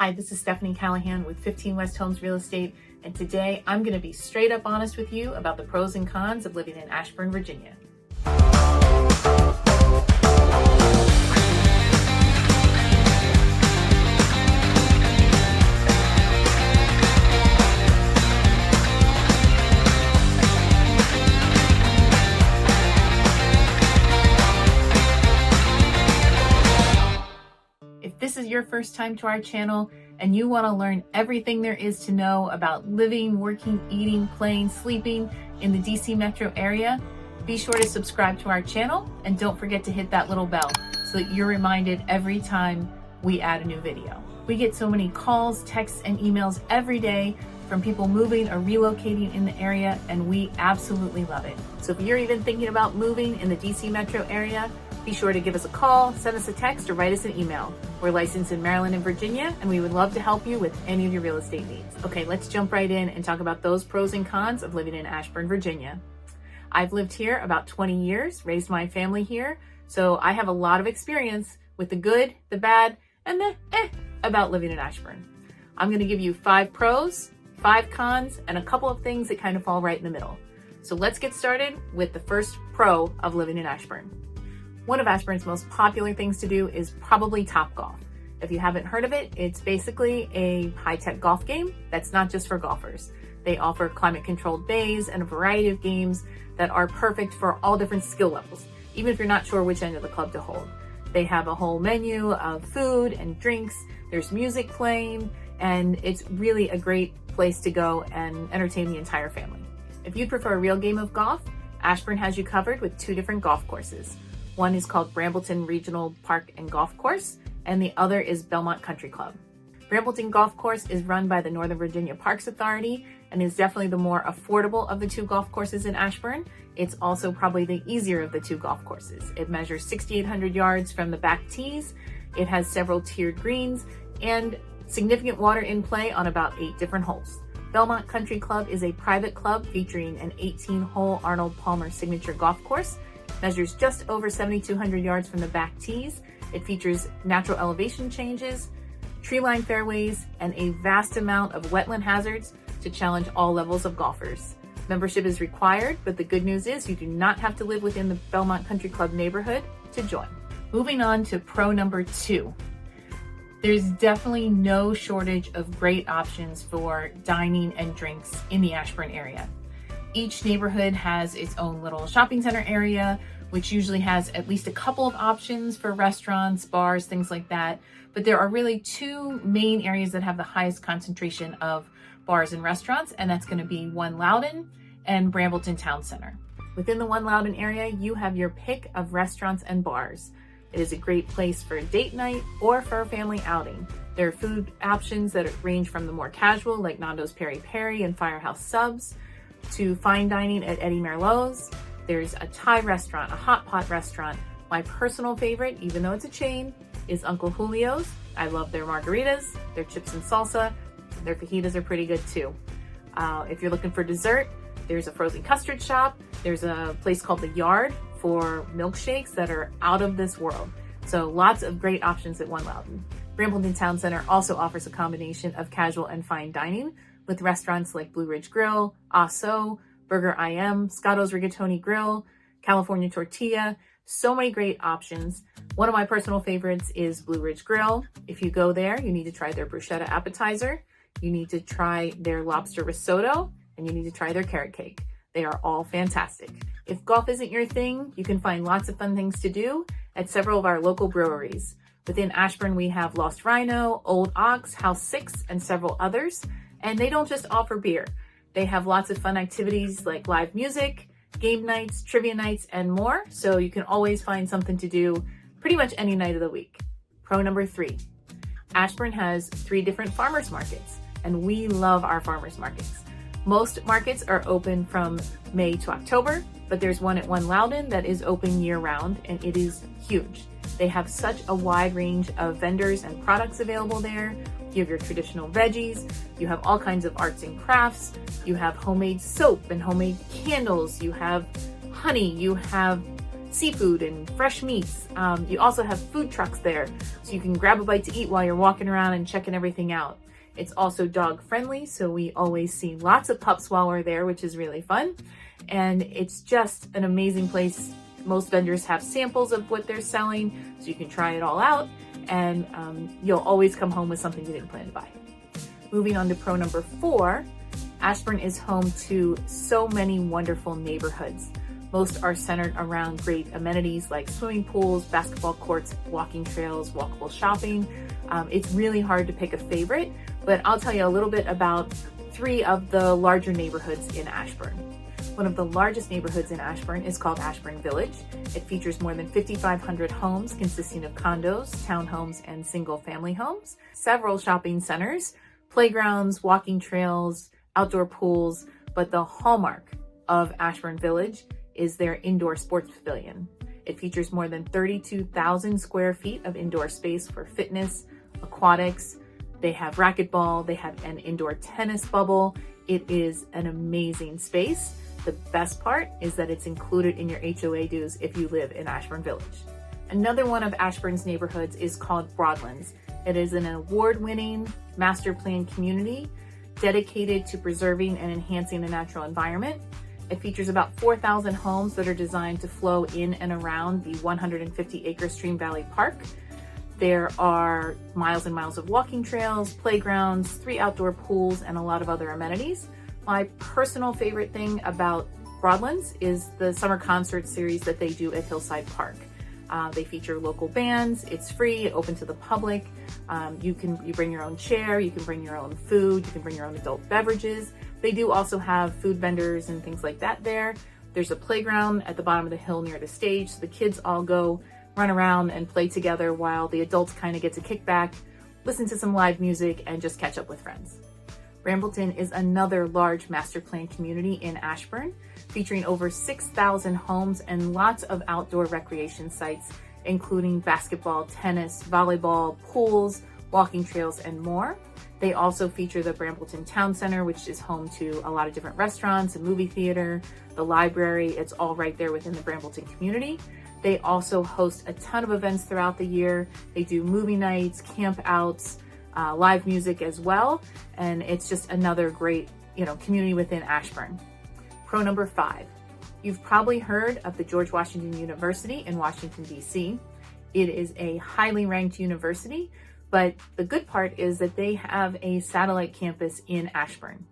Hi, this is Stephanie Callahan with 15 West Homes Real Estate, and today I'm going to be straight up honest with you about the pros and cons of living in Ashburn, Virginia. If this is your first time to our channel and you want to learn everything there is to know about living, working, eating, playing, sleeping in the DC metro area, be sure to subscribe to our channel and don't forget to hit that little bell so that you're reminded every time we add a new video. We get so many calls, texts, and emails every day from people moving or relocating in the area, and we absolutely love it. So if you're even thinking about moving in the DC metro area, be sure to give us a call, send us a text, or write us an email. We're licensed in Maryland and Virginia, and we would love to help you with any of your real estate needs. Okay, let's jump right in and talk about those pros and cons of living in Ashburn, Virginia. I've lived here about 20 years, raised my family here, so I have a lot of experience with the good, the bad, and the about living in Ashburn. I'm gonna give you 5 pros, 5 cons, and a couple of things that kind of fall right in the middle. So let's get started with the first pro of living in Ashburn. One of Ashburn's most popular things to do is probably Topgolf. If you haven't heard of it, it's basically a high-tech golf game that's not just for golfers. They offer climate-controlled bays and a variety of games that are perfect for all different skill levels, even if you're not sure which end of the club to hold. They have a whole menu of food and drinks, there's music playing, and it's really a great place to go and entertain the entire family. If you prefer a real game of golf, Ashburn has you covered with 2 different golf courses. One is called Brambleton Regional Park and Golf Course, and the other is Belmont Country Club. Brambleton Golf Course is run by the Northern Virginia Parks Authority and is definitely the more affordable of the 2 golf courses in Ashburn. It's also probably the easier of the 2 golf courses. It measures 6,800 yards from the back tees. It has several tiered greens and significant water in play on about 8 different holes. Belmont Country Club is a private club featuring an 18-hole Arnold Palmer signature golf course. Measures just over 7,200 yards from the back tees. It features natural elevation changes, tree-lined fairways, and a vast amount of wetland hazards to challenge all levels of golfers. Membership is required, but the good news is you do not have to live within the Belmont Country Club neighborhood to join. Moving on to pro number 2. There's definitely no shortage of great options for dining and drinks in the Ashburn area. Each neighborhood has its own little shopping center area, which usually has at least a couple of options for restaurants, bars, things like that. But there are really 2 main areas that have the highest concentration of bars and restaurants, and that's going to be One Loudoun and Brambleton Town Center. Within the One Loudoun area, you have your pick of restaurants and bars. It is a great place for a date night or for a family outing. There are food options that range from the more casual, like Nando's Peri Peri and Firehouse Subs, to fine dining at Eddie Merlot's. There's a Thai restaurant, a hot pot restaurant. My personal favorite, even though it's a chain, is Uncle Julio's. I love their margaritas, their chips and salsa. Their fajitas are pretty good too. If you're looking for dessert, there's a frozen custard shop. There's a place called The Yard for milkshakes that are out of this world. So lots of great options at One Loudoun. Brambleton Town Center also offers a combination of casual and fine dining with restaurants like Blue Ridge Grill, Aso, Burger IM, Scotto's Rigatoni Grill, California Tortilla. So many great options. One of my personal favorites is Blue Ridge Grill. If you go there, you need to try their bruschetta appetizer. You need to try their lobster risotto, and you need to try their carrot cake. They are all fantastic. If golf isn't your thing, you can find lots of fun things to do at several of our local breweries. Within Ashburn, we have Lost Rhino, Old Ox, House 6, and several others. And they don't just offer beer. They have lots of fun activities like live music, game nights, trivia nights, and more. So you can always find something to do pretty much any night of the week. Pro number 3. Ashburn has 3 different farmers markets, and we love our farmers markets. Most markets are open from May to October, but there's one at One Loudoun that is open year-round, and it is huge. They have such a wide range of vendors and products available there. You have your traditional veggies, you have all kinds of arts and crafts, you have homemade soap and homemade candles, you have honey, you have seafood and fresh meats. You also have food trucks there, so you can grab a bite to eat while you're walking around and checking everything out. It's also dog friendly, so we always see lots of pups while we're there, which is really fun. And it's just an amazing place. Most vendors have samples of what they're selling, so you can try it all out, and you'll always come home with something you didn't plan to buy. Moving on to pro number 4, Ashburn is home to so many wonderful neighborhoods. Most are centered around great amenities like swimming pools, basketball courts, walking trails, walkable shopping. It's really hard to pick a favorite, but I'll tell you a little bit about 3 of the larger neighborhoods in Ashburn. One of the largest neighborhoods in Ashburn is called Ashburn Village. It features more than 5,500 homes consisting of condos, townhomes, and single-family homes, several shopping centers, playgrounds, walking trails, outdoor pools, but the hallmark of Ashburn Village is their indoor sports pavilion. It features more than 32,000 square feet of indoor space for fitness, aquatics. They have racquetball, they have an indoor tennis bubble. It is an amazing space. The best part is that it's included in your HOA dues if you live in Ashburn Village. Another one of Ashburn's neighborhoods is called Broadlands. It is an award-winning master plan community dedicated to preserving and enhancing the natural environment. It features about 4,000 homes that are designed to flow in and around the 150-acre Stream Valley Park. There are miles and miles of walking trails, playgrounds, 3 outdoor pools, and a lot of other amenities. My personal favorite thing about Broadlands is the summer concert series that they do at Hillside Park. They feature local bands. It's free, open to the public. You bring your own chair, you can bring your own food, you can bring your own adult beverages. They do also have food vendors and things like that there. There's a playground at the bottom of the hill near the stage, so the kids all go run around and play together while the adults kind of get to kick back, listen to some live music, and just catch up with friends. Brambleton is another large master plan community in Ashburn, featuring over 6,000 homes and lots of outdoor recreation sites, including basketball, tennis, volleyball, pools, walking trails, and more. They also feature the Brambleton Town Center, which is home to a lot of different restaurants, a movie theater, the library. It's all right there within the Brambleton community. They also host a ton of events throughout the year. They do movie nights, camp outs, live music as well. And it's just another great, community within Ashburn. Pro number 5. You've probably heard of the George Washington University in Washington, D.C. It is a highly ranked university, but the good part is that they have a satellite campus in Ashburn.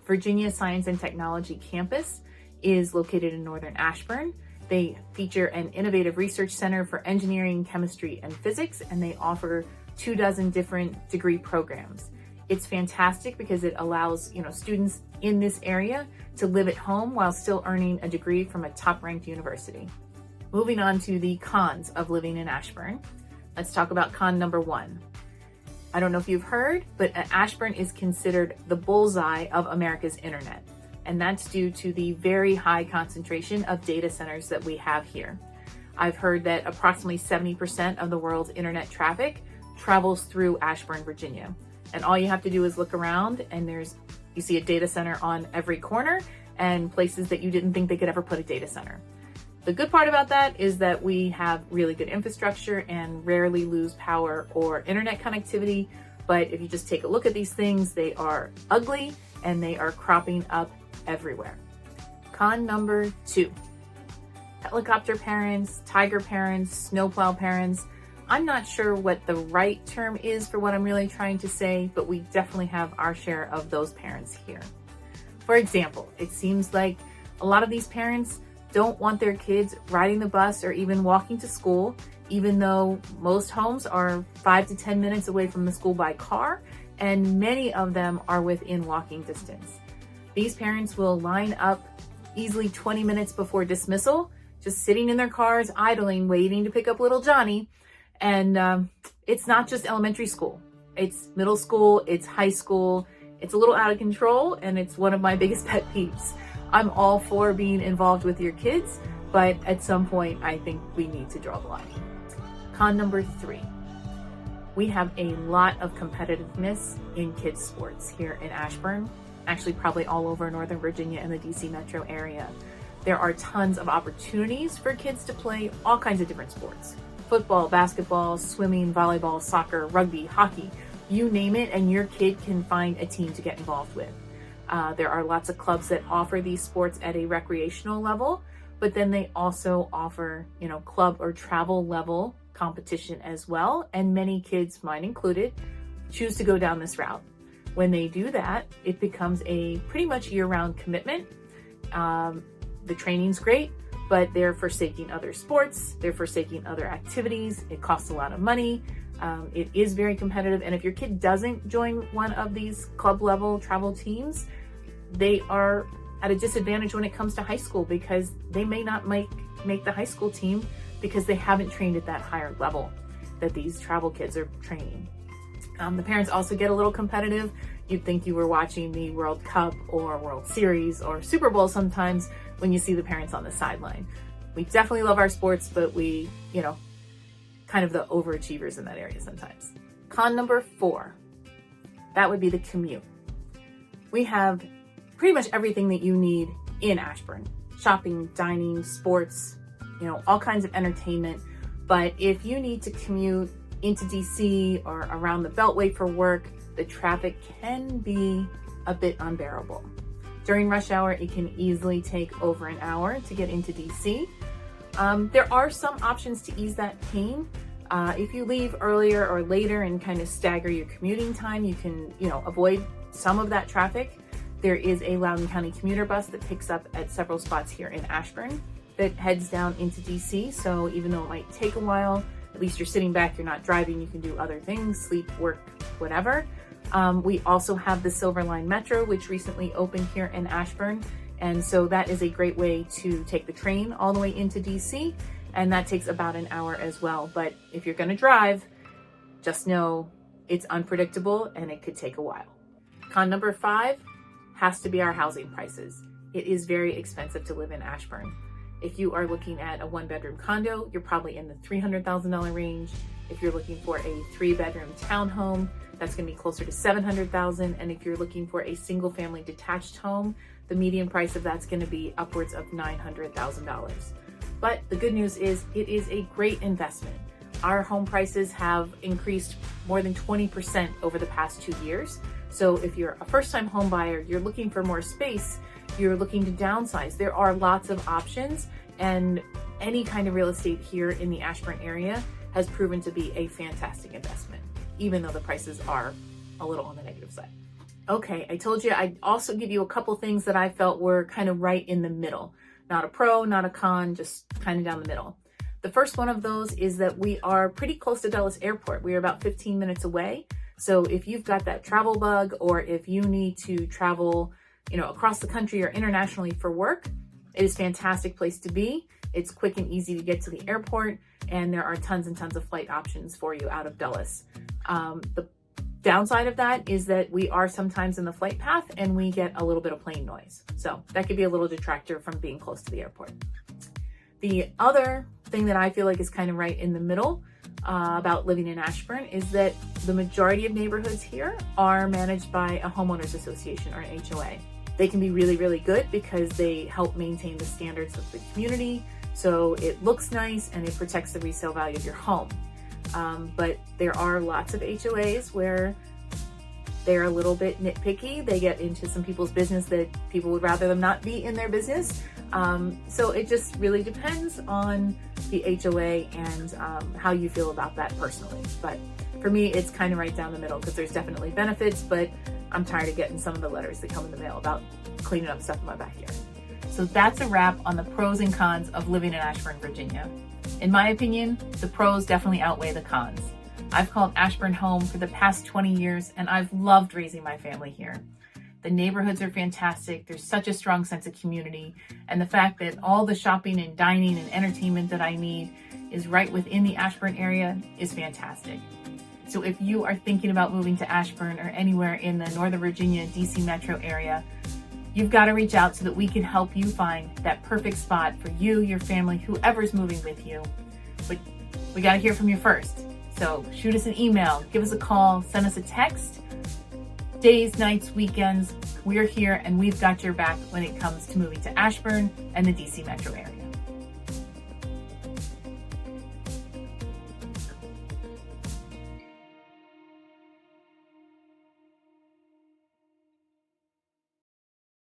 Virginia Science and Technology Campus is located in northern Ashburn. They feature an innovative research center for engineering, chemistry, and physics, and they offer 24 different degree programs. It's fantastic because it allows, students in this area to live at home while still earning a degree from a top-ranked university. Moving on to the cons of living in Ashburn. Let's talk about con number 1. I don't know if you've heard, but Ashburn is considered the bullseye of America's internet. And that's due to the very high concentration of data centers that we have here. I've heard that approximately 70% of the world's internet traffic travels through Ashburn, Virginia. And all you have to do is look around and you see a data center on every corner and places that you didn't think they could ever put a data center. The good part about that is that we have really good infrastructure and rarely lose power or internet connectivity. But if you just take a look at these things, they are ugly and they are cropping up everywhere. Con number 2. Helicopter parents, tiger parents, snowplow parents. I'm not sure what the right term is for what I'm really trying to say, but we definitely have our share of those parents here. For example, it seems like a lot of these parents don't want their kids riding the bus or even walking to school, even though most homes are 5 to 10 minutes away from the school by car, and many of them are within walking distance. These parents will line up easily 20 minutes before dismissal, just sitting in their cars, idling, waiting to pick up little Johnny. And it's not just elementary school. It's middle school, it's high school. It's a little out of control, and it's one of my biggest pet peeves. I'm all for being involved with your kids, but at some point, I think we need to draw the line. Con number 3. We have a lot of competitiveness in kids' sports here in Ashburn, actually probably all over Northern Virginia and the DC metro area. There are tons of opportunities for kids to play all kinds of different sports. Football, basketball, swimming, volleyball, soccer, rugby, hockey, you name it, and your kid can find a team to get involved with. There are lots of clubs that offer these sports at a recreational level, but then they also offer, club or travel level competition as well. And many kids, mine included, choose to go down this route. When they do that, it becomes a pretty much year-round commitment. The training's great, but they're forsaking other sports, they're forsaking other activities. It costs a lot of money. It is very competitive. And if your kid doesn't join one of these club level travel teams, they are at a disadvantage when it comes to high school, because they may not make the high school team because they haven't trained at that higher level that these travel kids are training. The parents also get a little competitive. You'd think you were watching the World Cup or World Series or Super Bowl sometimes when you see the parents on the sideline. We definitely love our sports, but we, kind of the overachievers in that area sometimes. Con number 4, that would be the commute. We have pretty much everything that you need in Ashburn. Shopping, dining, sports, all kinds of entertainment. But if you need to commute into DC or around the Beltway for work, the traffic can be a bit unbearable. During rush hour, it can easily take over an hour to get into DC. There are some options to ease that pain. If you leave earlier or later and kind of stagger your commuting time, you can, avoid some of that traffic. There is a Loudoun County commuter bus that picks up at several spots here in Ashburn that heads down into DC. So even though it might take a while, at least you're sitting back, you're not driving, you can do other things, sleep, work, whatever. We also have the Silver Line Metro, which recently opened here in Ashburn. And so that is a great way to take the train all the way into DC. And that takes about an hour as well. But if you're gonna drive, just know it's unpredictable and it could take a while. Con number 5 has to be our housing prices. It is very expensive to live in Ashburn. If you are looking at a 1-bedroom condo, you're probably in the $300,000 range. If you're looking for a 3-bedroom townhome, that's gonna be closer to $700,000. And if you're looking for a single family detached home, the median price of that's gonna be upwards of $900,000. But the good news is it is a great investment. Our home prices have increased more than 20% over the past 2 years. So if you're a first-time home buyer, you're looking for more space, you're looking to downsize, there are lots of options, and any kind of real estate here in the Ashburn area has proven to be a fantastic investment, even though the prices are a little on the negative side. Okay, I told you I'd also give you a couple things that I felt were kind of right in the middle. Not a pro, not a con, just kind of down the middle. The first one of those is that we are pretty close to Dulles Airport. We are about 15 minutes away. So if you've got that travel bug, or if you need to travel, across the country or internationally for work, it is a fantastic place to be. It's quick and easy to get to the airport, and there are tons and tons of flight options for you out of Dulles. The downside of that is that we are sometimes in the flight path and we get a little bit of plane noise. So that could be a little detractor from being close to the airport. The other thing that I feel like is kind of right in the middle about living in Ashburn is that the majority of neighborhoods here are managed by a homeowners association or an HOA. They can be really, really good because they help maintain the standards of the community. So it looks nice and it protects the resale value of your home. But there are lots of HOAs where they're a little bit nitpicky. They get into some people's business that people would rather them not be in their business. So it just really depends on the HOA and how you feel about that personally. But for me, it's kind of right down the middle because there's definitely benefits, but I'm tired of getting some of the letters that come in the mail about cleaning up stuff in my backyard. So that's a wrap on the pros and cons of living in Ashburn, Virginia. In my opinion, the pros definitely outweigh the cons. I've called Ashburn home for the past 20 years, and I've loved raising my family here. The neighborhoods are fantastic. There's such a strong sense of community, and the fact that all the shopping and dining and entertainment that I need is right within the Ashburn area is fantastic. So if you are thinking about moving to Ashburn or anywhere in the Northern Virginia, DC metro area, you've got to reach out so that we can help you find that perfect spot for you, your family, whoever's moving with you. But we got to hear from you first. So shoot us an email, give us a call, send us a text. Days, nights, weekends, we're here and we've got your back when it comes to moving to Ashburn and the DC metro area.